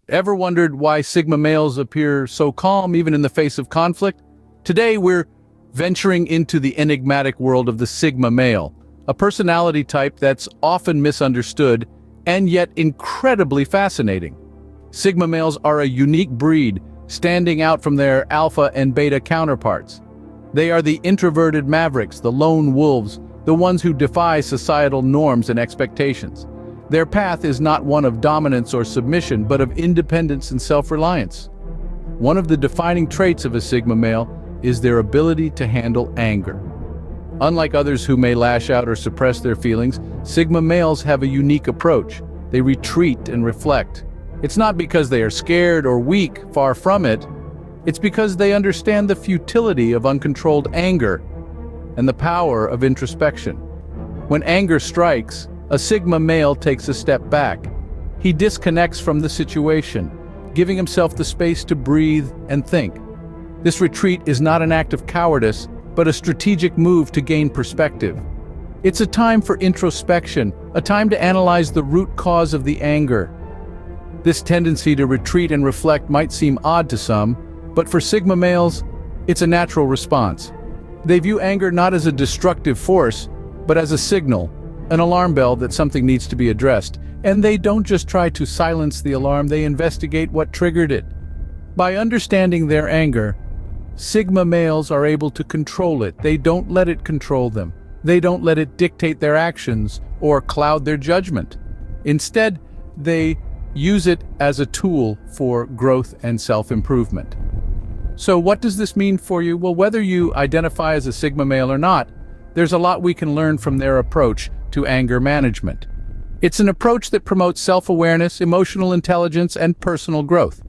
Ever wondered why Sigma males appear so calm even in the face of conflict? Today we're venturing into the enigmatic world of the Sigma male, a personality type that's often misunderstood and yet incredibly fascinating. Sigma males are a unique breed, standing out from their alpha and beta counterparts. They are the introverted mavericks, the lone wolves, the ones who defy societal norms and expectations. Their path is not one of dominance or submission, but of independence and self-reliance. One of the defining traits of a Sigma male is their ability to handle anger. Unlike others who may lash out or suppress their feelings, Sigma males have a unique approach. They retreat and reflect. It's not because they are scared or weak, far from it. It's because they understand the futility of uncontrolled anger and the power of introspection. When anger strikes, a Sigma male takes a step back. He disconnects from the situation, giving himself the space to breathe and think. This retreat is not an act of cowardice, but a strategic move to gain perspective. It's a time for introspection, a time to analyze the root cause of the anger. This tendency to retreat and reflect might seem odd to some, but for Sigma males, it's a natural response. They view anger not as a destructive force, but as a signal, an alarm bell that something needs to be addressed. And they don't just try to silence the alarm, they investigate what triggered it. By understanding their anger, Sigma males are able to control it. They don't let it control them. They don't let it dictate their actions or cloud their judgment. Instead, they use it as a tool for growth and self-improvement. So what does this mean for you? Well, whether you identify as a Sigma male or not, there's a lot we can learn from their approach to anger management. It's an approach that promotes self-awareness, emotional intelligence, and personal growth.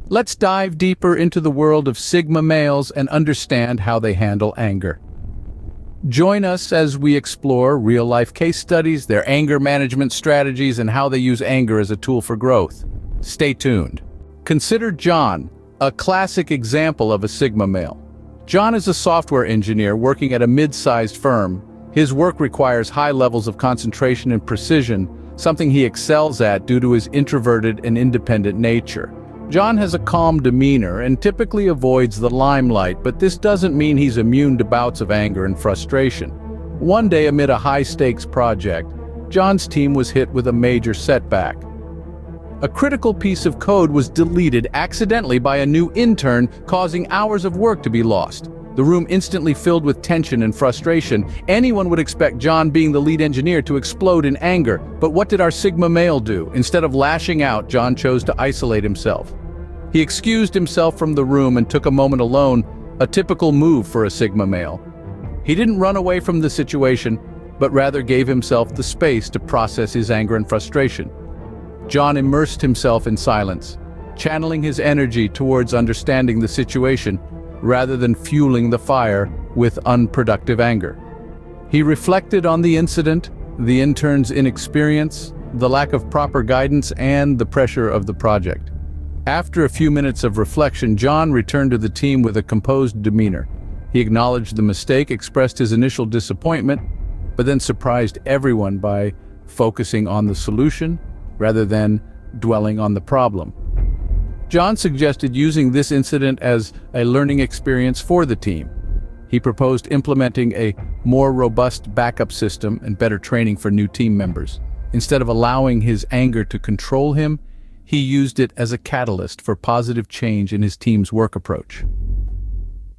Let's dive deeper into the world of Sigma males and understand how they handle anger. Join us as we explore real-life case studies, their anger management strategies, and how they use anger as a tool for growth. Stay tuned. Consider John, a classic example of a Sigma male. John is a software engineer working at a mid-sized firm. His work requires high levels of concentration and precision, something he excels at due to his introverted and independent nature. John has a calm demeanor and typically avoids the limelight, but this doesn't mean he's immune to bouts of anger and frustration. One day, amid a high-stakes project, John's team was hit with a major setback. A critical piece of code was deleted accidentally by a new intern, causing hours of work to be lost. The room instantly filled with tension and frustration. Anyone would expect John, being the lead engineer, to explode in anger. But what did our Sigma male do? Instead of lashing out, John chose to isolate himself. He excused himself from the room and took a moment alone, a typical move for a Sigma male. He didn't run away from the situation, but rather gave himself the space to process his anger and frustration. John immersed himself in silence, channeling his energy towards understanding the situation, rather than fueling the fire with unproductive anger. He reflected on the incident, the intern's inexperience, the lack of proper guidance, and the pressure of the project. After a few minutes of reflection, John returned to the team with a composed demeanor. He acknowledged the mistake, expressed his initial disappointment, but then surprised everyone by focusing on the solution rather than dwelling on the problem. John suggested using this incident as a learning experience for the team. He proposed implementing a more robust backup system and better training for new team members. Instead of allowing his anger to control him, he used it as a catalyst for positive change in his team's work approach.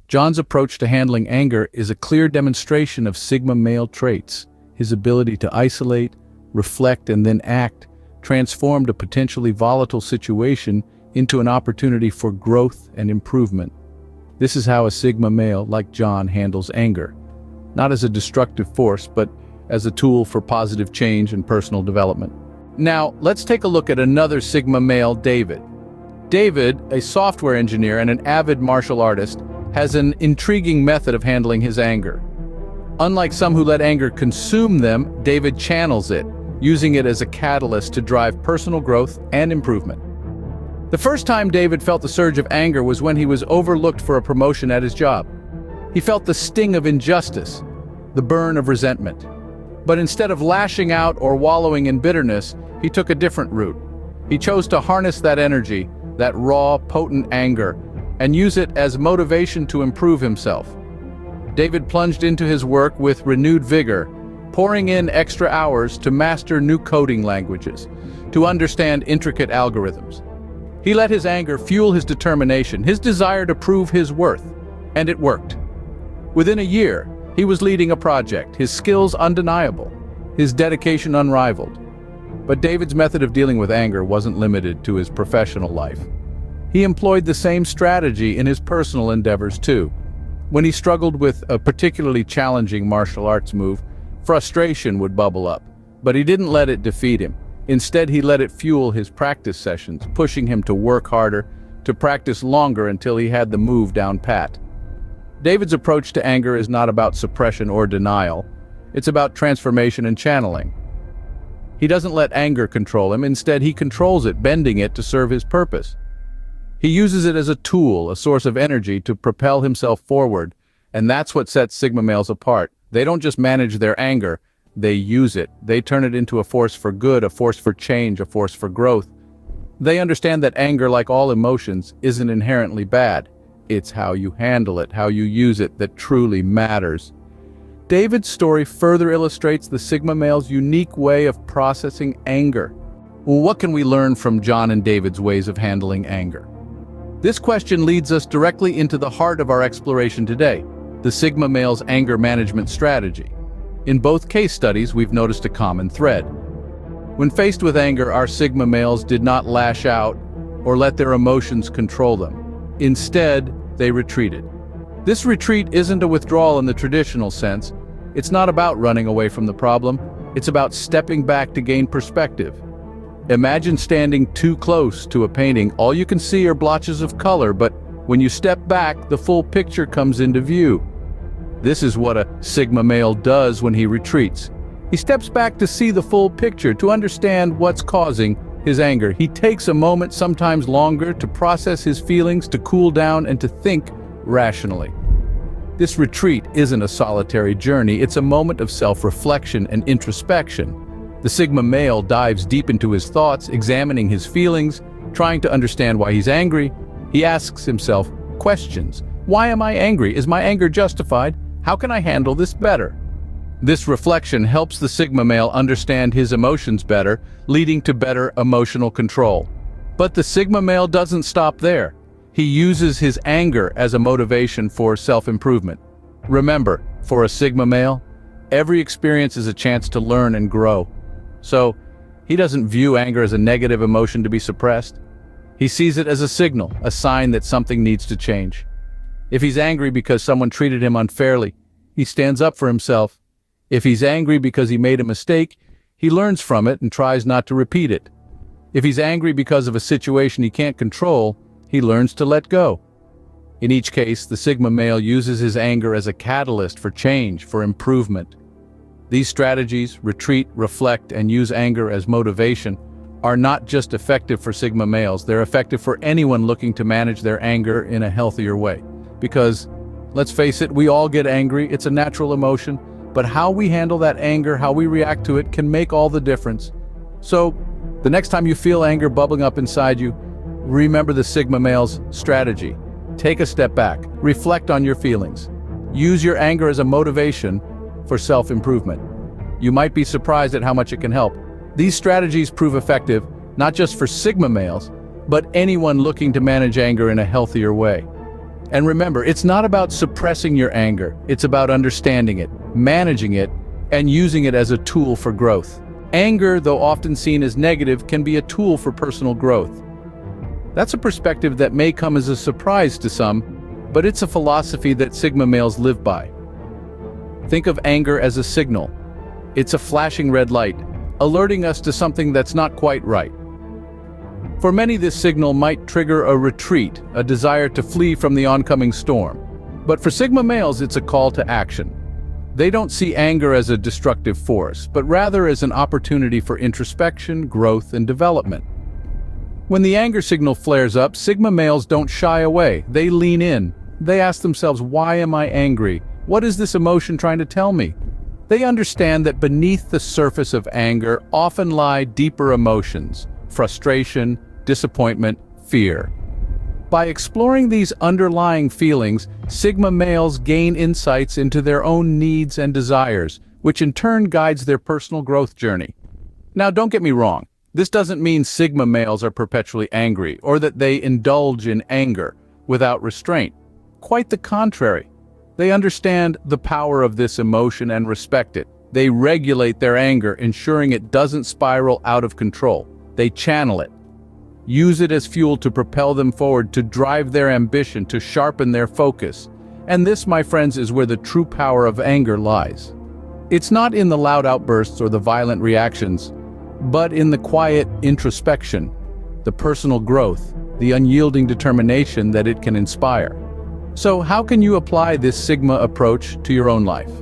John's approach to handling anger is a clear demonstration of Sigma male traits. His ability to isolate, reflect, and then act transformed a potentially volatile situation into an opportunity for growth and improvement. This is how a Sigma male like John handles anger, not as a destructive force, but as a tool for positive change and personal development. Now, let's take a look at another Sigma male, David. David, a software engineer and an avid martial artist, has an intriguing method of handling his anger. Unlike some who let anger consume them, David channels it, using it as a catalyst to drive personal growth and improvement. The first time David felt the surge of anger was when he was overlooked for a promotion at his job. He felt the sting of injustice, the burn of resentment. But instead of lashing out or wallowing in bitterness, he took a different route. He chose to harness that energy, that raw, potent anger, and use it as motivation to improve himself. David plunged into his work with renewed vigor, pouring in extra hours to master new coding languages, to understand intricate algorithms. He let his anger fuel his determination, his desire to prove his worth, and it worked. Within a year, he was leading a project, his skills undeniable, his dedication unrivaled. But David's method of dealing with anger wasn't limited to his professional life. He employed the same strategy in his personal endeavors too. When he struggled with a particularly challenging martial arts move, frustration would bubble up, but he didn't let it defeat him. Instead, he let it fuel his practice sessions, pushing him to work harder, to practice longer until he had the move down pat. David's approach to anger is not about suppression or denial. It's about transformation and channeling. He doesn't let anger control him. Instead, he controls it, bending it to serve his purpose. He uses it as a tool, a source of energy to propel himself forward, and that's what sets Sigma males apart. They don't just manage their anger, they use it. They turn it into a force for good, a force for change, a force for growth. They understand that anger, like all emotions, isn't inherently bad. It's how you handle it, how you use it, that truly matters. David's story further illustrates the Sigma male's unique way of processing anger. Well, what can we learn from John and David's ways of handling anger? This question leads us directly into the heart of our exploration today, the Sigma male's anger management strategy. In both case studies, we've noticed a common thread. When faced with anger, our Sigma males did not lash out or let their emotions control them. Instead, they retreated. This retreat isn't a withdrawal in the traditional sense. It's not about running away from the problem. It's about stepping back to gain perspective. Imagine standing too close to a painting. All you can see are blotches of color, but when you step back, the full picture comes into view. This is what a Sigma male does when he retreats. He steps back to see the full picture, to understand what's causing his anger. He takes a moment, sometimes longer, to process his feelings, to cool down, and to think rationally. This retreat isn't a solitary journey, it's a moment of self-reflection and introspection. The Sigma male dives deep into his thoughts, examining his feelings, trying to understand why he's angry. He asks himself questions. Why am I angry? Is my anger justified? How can I handle this better? This reflection helps the Sigma male understand his emotions better, leading to better emotional control. But the Sigma male doesn't stop there. He uses his anger as a motivation for self-improvement. Remember, for a Sigma male, every experience is a chance to learn and grow. So, he doesn't view anger as a negative emotion to be suppressed. He sees it as a signal, a sign that something needs to change. If he's angry because someone treated him unfairly, he stands up for himself. If he's angry because he made a mistake, he learns from it and tries not to repeat it. If he's angry because of a situation he can't control, he learns to let go. In each case, the Sigma male uses his anger as a catalyst for change, for improvement. These strategies, retreat, reflect, and use anger as motivation, are not just effective for Sigma males, they're effective for anyone looking to manage their anger in a healthier way. Because, let's face it, we all get angry, it's a natural emotion, but how we handle that anger, how we react to it, can make all the difference. So, the next time you feel anger bubbling up inside you, remember the Sigma male's strategy. Take a step back, reflect on your feelings. Use your anger as a motivation for self-improvement. You might be surprised at how much it can help. These strategies prove effective, not just for Sigma males, but anyone looking to manage anger in a healthier way. And remember, it's not about suppressing your anger, it's about understanding it, managing it, and using it as a tool for growth. Anger, though often seen as negative, can be a tool for personal growth. That's a perspective that may come as a surprise to some, but it's a philosophy that Sigma males live by. Think of anger as a signal. It's a flashing red light, alerting us to something that's not quite right. For many, this signal might trigger a retreat, a desire to flee from the oncoming storm. But for Sigma males, it's a call to action. They don't see anger as a destructive force, but rather as an opportunity for introspection, growth, and development. When the anger signal flares up, Sigma males don't shy away. They lean in. They ask themselves, why am I angry? What is this emotion trying to tell me? They understand that beneath the surface of anger often lie deeper emotions, frustration, disappointment, fear. By exploring these underlying feelings, Sigma males gain insights into their own needs and desires, which in turn guides their personal growth journey. Now, don't get me wrong. This doesn't mean Sigma males are perpetually angry or that they indulge in anger without restraint. Quite the contrary. They understand the power of this emotion and respect it. They regulate their anger, ensuring it doesn't spiral out of control. They channel it. Use it as fuel to propel them forward, to drive their ambition, to sharpen their focus. And this, my friends, is where the true power of anger lies. It's not in the loud outbursts or the violent reactions, but in the quiet introspection, the personal growth, the unyielding determination that it can inspire. So how can you apply this Sigma approach to your own life?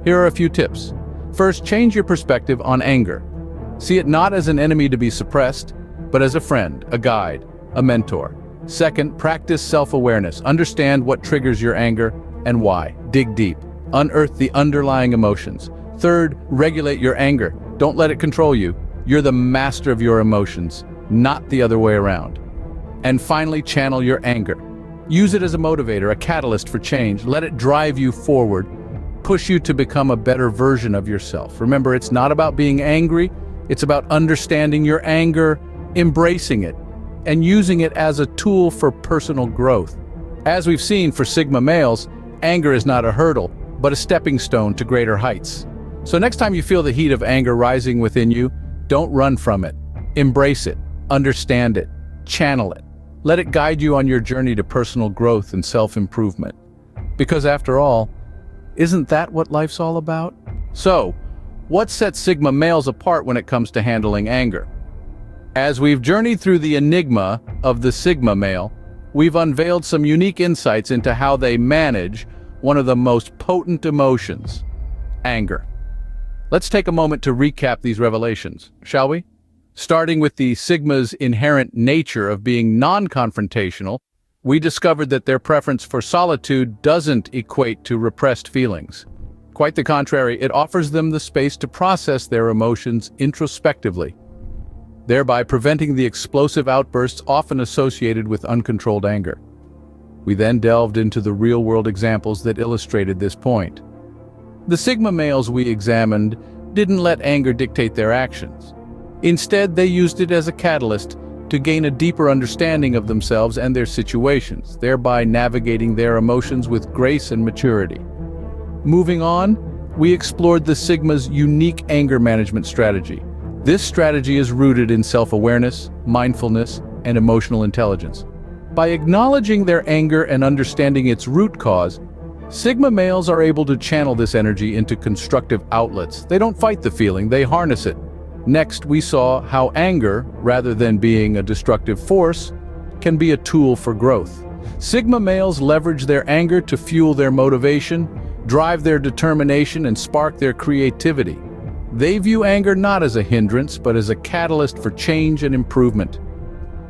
Here are a few tips. First, change your perspective on anger. See it not as an enemy to be suppressed, but as a friend, a guide, a mentor. Second, practice self-awareness. Understand what triggers your anger and why. Dig deep. Unearth the underlying emotions. Third, regulate your anger. Don't let it control you. You're the master of your emotions, not the other way around. And finally, channel your anger. Use it as a motivator, a catalyst for change. Let it drive you forward, push you to become a better version of yourself. Remember, it's not about being angry. It's about understanding your anger, embracing it, and using it as a tool for personal growth. As we've seen for Sigma males, anger is not a hurdle, but a stepping stone to greater heights. So next time you feel the heat of anger rising within you, don't run from it. Embrace it, understand it, channel it. Let it guide you on your journey to personal growth and self-improvement. Because after all, isn't that what life's all about? So, what sets Sigma males apart when it comes to handling anger? As we've journeyed through the enigma of the Sigma male, we've unveiled some unique insights into how they manage one of the most potent emotions, anger. Let's take a moment to recap these revelations, shall we? Starting with the Sigma's inherent nature of being non-confrontational, we discovered that their preference for solitude doesn't equate to repressed feelings. Quite the contrary, it offers them the space to process their emotions introspectively, thereby preventing the explosive outbursts often associated with uncontrolled anger. We then delved into the real-world examples that illustrated this point. The Sigma males we examined didn't let anger dictate their actions. Instead, they used it as a catalyst to gain a deeper understanding of themselves and their situations, thereby navigating their emotions with grace and maturity. Moving on, we explored the Sigma's unique anger management strategy. This strategy is rooted in self-awareness, mindfulness, and emotional intelligence. By acknowledging their anger and understanding its root cause, Sigma males are able to channel this energy into constructive outlets. They don't fight the feeling, they harness it. Next, we saw how anger, rather than being a destructive force, can be a tool for growth. Sigma males leverage their anger to fuel their motivation, drive their determination, and spark their creativity. They view anger not as a hindrance, but as a catalyst for change and improvement.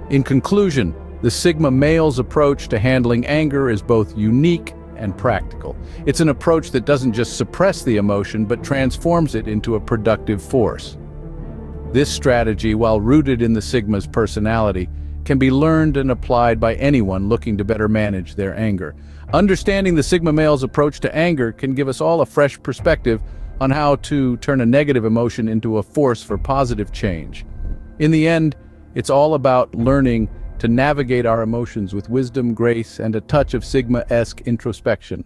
In conclusion, the Sigma male's approach to handling anger is both unique and practical. It's an approach that doesn't just suppress the emotion, but transforms it into a productive force. This strategy, while rooted in the Sigma's personality, can be learned and applied by anyone looking to better manage their anger. Understanding the Sigma male's approach to anger can give us all a fresh perspective on how to turn a negative emotion into a force for positive change. In the end, it's all about learning to navigate our emotions with wisdom, grace, and a touch of Sigma-esque introspection.